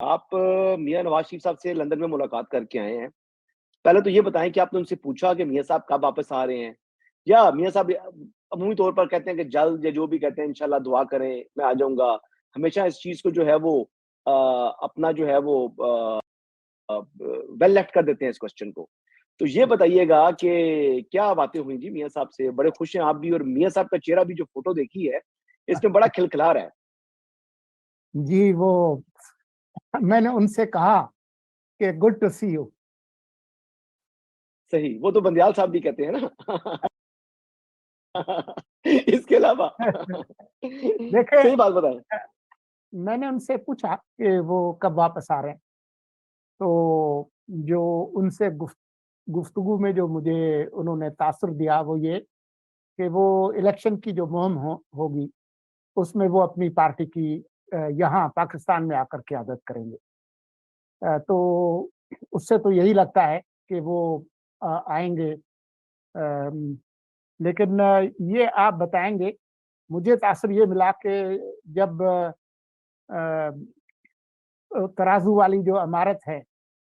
आप मियाँ नवाज़ शरीफ साहब से लंदन में मुलाकात करके आए हैं। पहले तो ये बताएँ कि आपने उनसे पूछा कि मियाँ साहब कब वापस आ रहे हैं? या मियाँ साहब अमूमी तौर पर कहते हैं कि जल्द या जो भी कहते हैं इंशाल्लाह दुआ करें, मैं आ जाऊँगा। हमेशा इस चीज़ को जो है वो अपना जो है वो वेल लेफ्ट कर देते हैं इस क्वेश्चन को। तो ये बताइएगा कि क्या बातें हुई जी मियाँ साहब से? बड़े खुश हैं आप भी और मियाँ साहब का चेहरा भी जो फ़ोटो देखी है, इसमें बड़ा खिलखिला रहा है। जी, वो मैंने उनसे कहा कि गुड टू सी यू। सही, वो तो बंदयाल साहब भी कहते हैं ना। इसके अलावा देखें, सही बात बताएँ। अ, मैंने उनसे पूछा कि वो कब वापस आ रहे हैं, तो जो उनसे गुफ्तगू में जो मुझे उन्होंने तासुर दिया वो ये कि वो इलेक्शन की जो मुहिम होगी, उसमें वो अपनी पार्टी की यहाँ पाकिस्तान में आकर क़यादत करेंगे। तो उससे तो यही लगता है कि वो आएँगे। अम, लेकिन ये आप बताएँगे, मुझे तासुर ये मिला कि जब तराजू वाली जो इमारत है,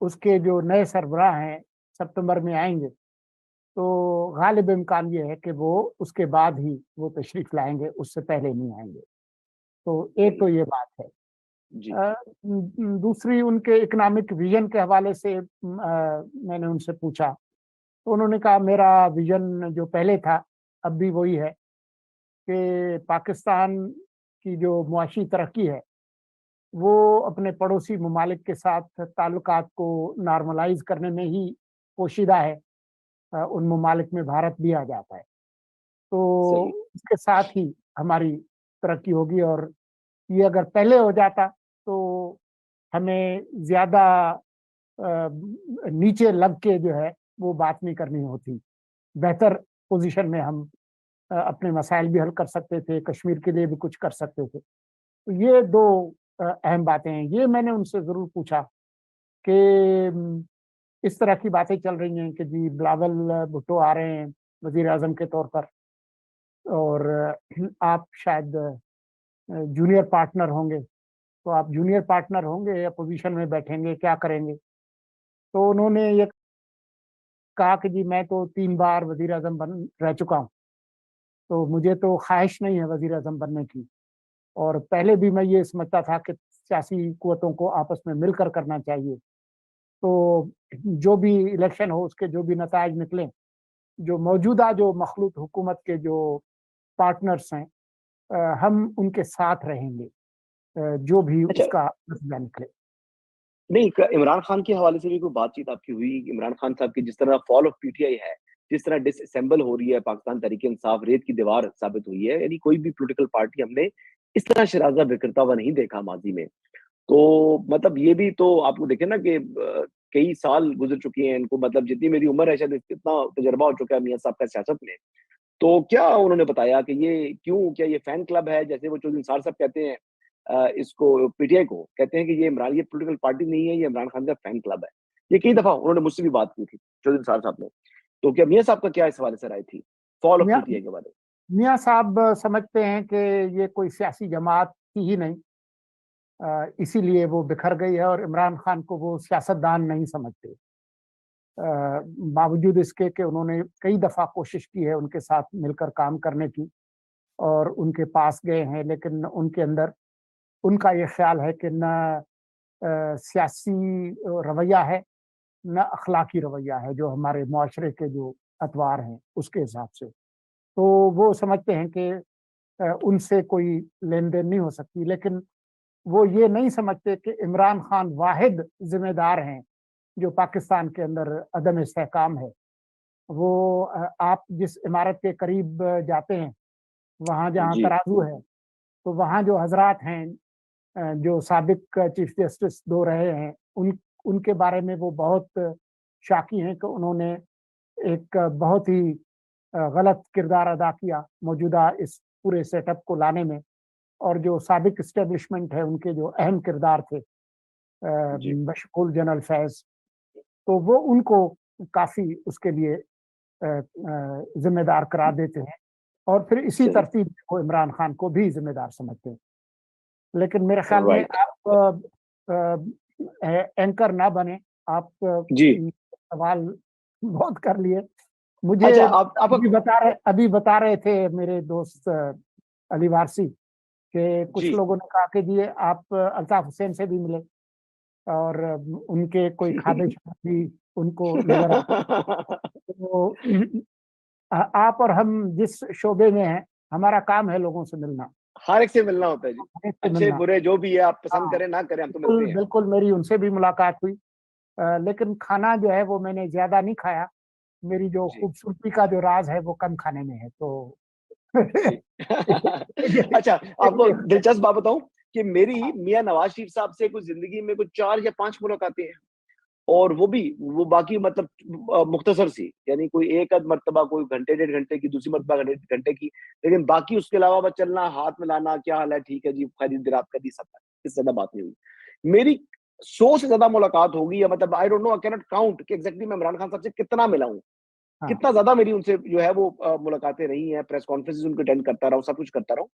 उसके जो नए सरबराह हैं, सितंबर में आएँगे, तो गालिब इम्कान ये है कि वो उसके बाद ही वो तशरीफ़ लाएँगे, उससे पहले नहीं आएँगे। तो एक सही, तो ये बात है। जी। दूसरी उनके इकोनॉमिक विज़न के हवाले से मैंने उनसे पूछा, तो उन्होंने कहा मेरा विज़न जो पहले था, अब भी वही है कि पाकिस्तान की जो मुआशी तरक्की है, वो अपने पड़ोसी ममालिक के साथ ताल्लुकात को नॉर्मलाइज़ करने में ही पोशीदा है। उन ममालिक में भारत भी आ जाता है। तो सही, इसके साथ ही हमारी तरक्की होगी और ये अगर पहले हो जाता, तो हमें ज़्यादा नीचे लग के जो है, वो बात नहीं करनी होती। बेहतर पोज़ीशन में हम अपने मसाइल भी हल कर सकते थे, कश्मीर के लिए भी कुछ कर सकते थे। तो ये 2 अहम बातें हैं। ये मैंने उनसे ज़रूर पूछा कि इस तरह की बातें चल रही हैं कि जी बिलावल भुट्टो आ रहे हैं वज़ीर-ए-आज़म के तौर पर और आप शायद जूनियर पार्टनर होंगे, तो आप जूनियर पार्टनर होंगे या पोज़ीशन में बैठेंगे, क्या करेंगे? तो उन्होंने ये कहा कि जी मैं तो 3 बार वज़ीर-ए-आज़म बन रह चुका हूँ, तो मुझे तो ख़्वाहिश नहीं है वज़ीर-ए-आज़म बनने की और पहले भी मैं ये समझता था कि सियासी कुव्वतों को आपस में मिलकर करना चाहिए। तो जो भी इलेक्शन हो, उसके जो भी नताइज निकलें, जो मौजूदा जो मखलूत हुकूमत के जो पार्टनर्स हैं, हम उनके साथ रहेंगे, जो भी अच्छा, उसका नतीजा निकले। नहीं क इमरान खान के हवाले से भी कोई बातचीत आपकी हुई? इमरान खान साहब की जिस तरह फॉल ऑफ पीटीआई है, जिस तरह डिसअसेंबल हो रही है पाकिस्तान तहरीक-ए-इंसाफ, रेत की दीवार साबित हुई है, यानी कोई भी पॉलिटिकल पार्टी हमने इस तरह शराज़ा बिखरता हुआ नहीं देखा माज़ी में। तो मतलब ये भी तो आपको देखें ना कि कई साल गुज़र चुके हैं इनको मतलब जितनी मेरी उम्र है शायद इतना तजुर्बा हो चुका है मियाँ साहब का सियासत में। तो क्या उन्होंने बताया कि ये क्यों, क्या ये फैन क्लब है? जैसे वो चौधरी निसार साहब कहते हैं इसको पीटीआई को, कहते हैं कि ये पॉलिटिकल पार्टी नहीं है, ये इमरान खान का फैन क्लब है। ये कई दफ़ा उन्होंने मुझसे भी बात की थी, चौधरी निसार साहब ने। तो क्या मियाँ साहब का क्या इस हवाले से राय थी? फॉल ऑफ मियाँ पीटीआई के बारे में? मियाँ साहब समझते हैं कि ये कोई सियासी जमात थी ही नहीं, इसीलिए वो बिखर गई है और इमरान खान को वो सियासतदान नहीं समझते। बावजूद इसके कि उन्होंने कई दफ़ा कोशिश की है उनके साथ मिलकर काम करने की और उनके पास गए हैं, लेकिन उनके अंदर उनका ये ख़्याल है कि न सियासी रवैया है, न अखलाकी रवैया है, जो हमारे मुआशरे के जो अतवार हैं, उसके हिसाब से। तो वो समझते हैं कि उनसे कोई लेन-देन नहीं हो सकती, लेकिन वो ये नहीं समझते कि इमरान खान वाहिद ज़िम्मेदार हैं, जो पाकिस्तान के अंदर अदम इस्तेहकाम है। वो आप जिस इमारत के करीब जाते हैं, वहाँ जहाँ जी, तराजू है, तो वहाँ जो हज़रात हैं जो साबिक चीफ जस्टिस 2 रहे हैं, उनके बारे में वो बहुत शाकी हैं कि उन्होंने एक बहुत ही गलत किरदार अदा किया, मौजूदा इस पूरे सेटअप को लाने में और जो साबिक एस्टेब्लिशमेंट है, उनके जो अहम किरदार थे जी, बशमूल जनरल फैज़, तो वो उनको काफ़ी उसके लिए ज़िम्मेदार करार देते हैं और फिर इसी सही, तरतीब से वो इमरान खान को भी ज़िम्मेदार समझते हैं। लेकिन मेरे ख़्याल में राइट। आप एंकर ना बने। आप जी। सवाल बहुत कर लिए। मुझे अच्छा, आप अभी बता रहे थे मेरे दोस्त अली वारसी कि कुछ जी। लोगों ने कहा कि जी आप अल्ताफ हुसैन से भी मिले और उनके कोई ख्वाहिश भी उनको नजर आ। तो आप और हम जिस शोबे में हैं, हमारा काम है लोगों से मिलना, हर एक से मिलना होता है जी। हरेक से अच्छे मिलना। बुरे जो भी है, आप पसंद हाँ, करें ना करें, हम तो मिलते बिल्कुल, हैं। बिल्कुल मेरी उनसे भी मुलाकात हुई। लेकिन खाना जो है वो मैंने ज़्यादा नहीं खाया। मेरी जो जी, खूबसूरती का जो राज़ है वो कम खाने में है, तो जी। अच्छा, आपको दिलचस्प बात बताऊँ कि मेरी हाँ, मियाँ नवाज़ शरीफ साहब से कुछ ज़िंदगी में कुछ 4 या 5 मुलाकातें हैं, और वो बाकी मतलब मुख्तसर सी, यानी कोई एक आध मर्तबा, कोई घंटे, डेढ़ घंटे की, दूसरी मर्तबा घंटे घंटे की, लेकिन बाकी उसके अलावा बस चलना, हाथ मिलाना, क्या हाल है, ठीक है जी, खैरियत रात का दी, सब है। इससे ज़्यादा बात नहीं हुई। मेरी 100 से ज़्यादा मुलाकात होगी, या मतलब I don't know, I can not count कि एग्ज़ैक्टली मैं इमरान खान साहब से कितना मिला हूँ। हाँ, कितना ज़्यादा मेरी उनसे जो है वो मुलाकातें रही हैं, प्रेस कॉन्फ्रेंसेज़ उनके अटेंड करता रहा हूँ, सब कुछ करता रहा हूँ।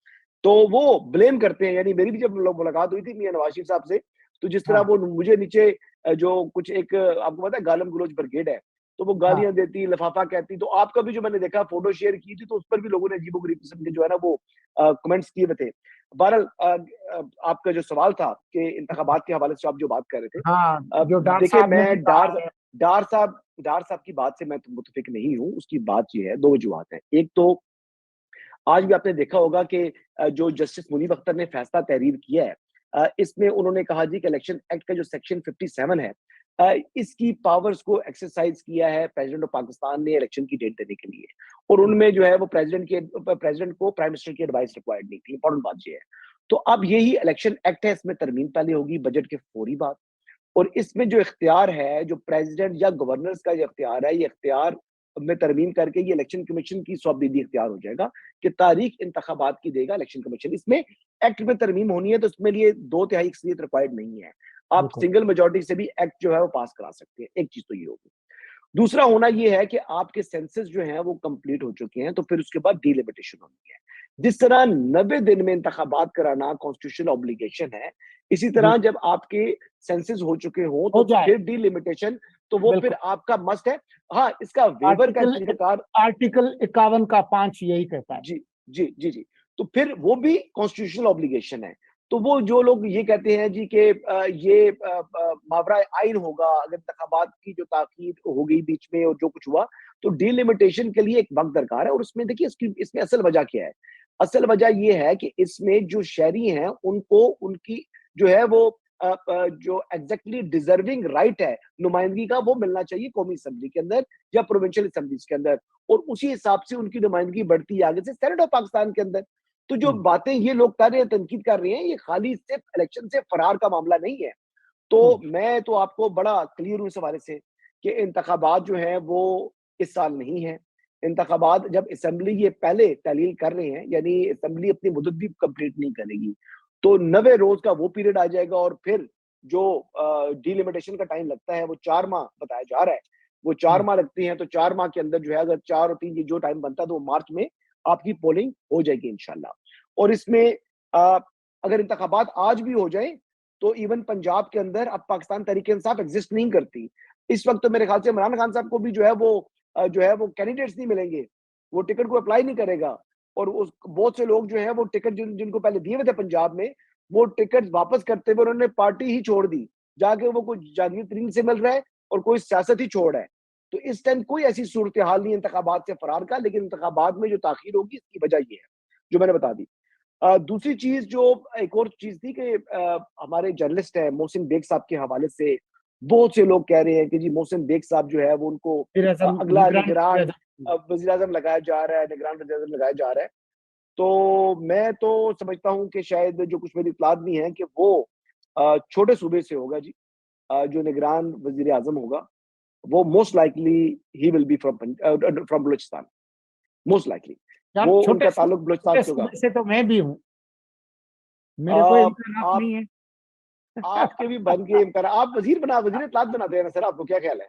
तो वो ब्लेम करते हैं, यानी मेरी भी जब मुलाकात हुई थी मियाँ नवाज़ शरीफ साहब से, तो जिस तरह हाँ, वो मुझे नीचे जो कुछ एक आपको पता है गालम-गलोच ब्रिगेड है, तो वो हाँ, गालियाँ देती, लिफाफा कहती, तो आपका भी जो मैंने देखा फ़ोटो शेयर की थी, तो उस पर भी लोगों ने अजीबो-गरीब किस्म के जो है ना वो कमेंट्स किए हुए थे। बहरहाल आपका जो सवाल था कि इंतखाबात के हवाले से आप जो बात कर रहे थे, हाँ, जो डार देखिए साहब ने भी मैं कहा है। डार साहब की बात से मैं तो मुत्तफ़िक नहीं हूँ, उसकी बात ये है, 2 वजूहात हैं। एक तो आज भी आपने देखा होगा कि जो जस्टिस मुनीब अख्तर ने फैसला तहरीर किया है, इसमें उन्होंने कहा जी कि इलेक्शन एक्ट का जो सेक्शन 57 है, इसकी पावर्स को एक्सरसाइज किया है प्रेसिडेंट ऑफ पाकिस्तान ने इलेक्शन की डेट देने के लिए, और हुँ, उनमें जो है वो प्रेसिडेंट को प्राइम मिनिस्टर की एडवाइस रिक्वायर्ड नहीं थी। इंपॉर्टेंट बात ये है। तो अब यही इलेक्शन एक्ट है, इसमें तरमीम पहले होगी बजट के फौरी बाद, और इसमें जो इख्तियार है, जो प्रेसिडेंट या गवर्नर्स का जो इख्तियार है, ये इख्तियार में तरमीम करके ये इलेक्शन कमीशन की सौंपदीदी इख्तियार हो जाएगा कि तारीख इंतखाबात की देगा इलेक्शन कमीशन। इसमें एक्ट में तरमीम होनी है, तो इसमें लिए 2/3 अक्सरियत रिक्वायर्ड नहीं है। आप बिल्कुल, सिंगल मेजॉरिटी से भी एक्ट जो है वो पास करा सकते हैं। एक चीज़ तो ये होगी। दूसरा होना ये है कि आपके सेंसस जो हैं वो कंप्लीट हो चुके हैं, तो फिर उसके बाद डिलिमिटेशन होनी है। जिस तरह 90 दिन में इंतखाबात कराना कॉन्स्टिट्यूशनल ऑब्लिगेशन है, इसी जी, तरह जब आपके सेंसस हो चुके हों, हो तो जाए, फिर डिलिमिटेशन, तो वो फिर बिल्कुल। आपका मस्ट है। हाँ, इसका वेवर का आर्टिकल तरीकाकार। आर्टिकल 51 का 5 यही कहता है। जी, जी, जी, जी। तो फिर वो भी कॉन्स्टिट्यूशनल ऑब्लिगेशन है। तो वो जो लोग ये कहते हैं जी कि ये मावरा आइन होगा, अगर इंतखाबात की जो ताख़ीर हो गई बीच में और जो कुछ हुआ, तो डिलिमिटेशन के लिए एक वक़्त दरकार है, और उसमें देखिए इसमें असल वजह क्या है? असल वजह ये है कि इसमें जो शहरी हैं, उनको उनकी जो है वो जो एग्ज़ैक्टली डिज़र्विंग राइट है नुमाइंदगी का, वो मिलना चाहिए कौमी असेंबली के अंदर या प्रोविंशियल असेंबलीज़ के अंदर। और उसी हिसाब से उनकी नुमाइंदगी बढ़ती है आगे से सेनेट ऑफ पाकिस्तान के अंदर। तो जो हुँ, बातें ये लोग कर रहे हैं, तनकीद कर रहे हैं, ये खाली सिर्फ इलेक्शन से फरार का मामला नहीं है। हुँ, तो मैं तो आपको बड़ा क्लियर हूँ इस हवाले से कि इंतखाबात जो हैं वो इस साल नहीं है। इंतखाबात जब असेंबली ये पहले तहलील कर रहे हैं, यानी असेंबली अपनी मुद्दत भी कंप्लीट नहीं करेगी, तो 90 रोज का वो पीरियड आ जाएगा, और फिर जो डिलिमिटेशन का टाइम लगता है वो 4 माह बताया जा रहा है। वो 4 हुँ, माह लगती हैं, तो 4 माह के अंदर जो है, अगर 4 और 3 जो टाइम बनता है, तो वो मार्च में आपकी पोलिंग हो जाएगी इंशाल्लाह। और इसमें अ, अगर इंतखाबात आज भी हो जाएँ, तो इवन पंजाब के अंदर अब पाकिस्तान तहरीक-ए-इंसाफ एग्ज़िस्ट नहीं करती। इस वक़्त तो मेरे ख़्याल से इमरान खान साहब को भी जो है वो कैंडिडेट्स नहीं मिलेंगे। वो टिकट को अप्लाई नहीं करेगा, और उस बहुत से लोग जो हैं वो टिकट जिनको पहले दिए हुए थे पंजाब में, वो टिकट वापस करते हुए उन्होंने पार्टी ही छोड़ दी। जाके वो कुछ जागीर तरीन से मिल रहा है और कोई सियासत ही छोड़ है। तो इस टाइम कोई ऐसी सूरत-ए-हाल नहीं है इंतखाबात से फरार का, लेकिन इंतखाबात में जो ताख़ीर होगी इसकी वजह ये है, जो मैंने बता दी। दूसरी चीज़ जो एक और चीज़ थी कि हमारे जर्नलिस्ट हैं मोहसिन बेग साहब के हवाले से बहुत से लोग कह रहे हैं कि जी मोहसिन बेग साहब जो है वो उनको वज़ीर-ए-आज़म अगला निगरान निगरान वज़ीर-ए-आज़म। वज़ीर-ए-आज़म लगाया जा रहा है, निगरान वज़ीर-ए-आज़म लगाया जा रहा है। तो मैं तो समझता हूँ कि शायद जो कुछ मेरी इत्तलात भी हैं कि वो छोटे सूबे से होगा जी। जो निगरान वज़ीर-ए-आज़म होगा, वो most likely he will be from Balochistan, most likely. यार वो छोटे उनका ताल्लुक बलूचिस्तान छोटे से होगा। सूबे से तो मैं भी हूँ, अ, मेरे कोई इम्कानात आप नहीं है। आपके भी बन के इम्कान, आप वज़ीर इत्तलात बना देना सर, आपको क्या ख़्याल है?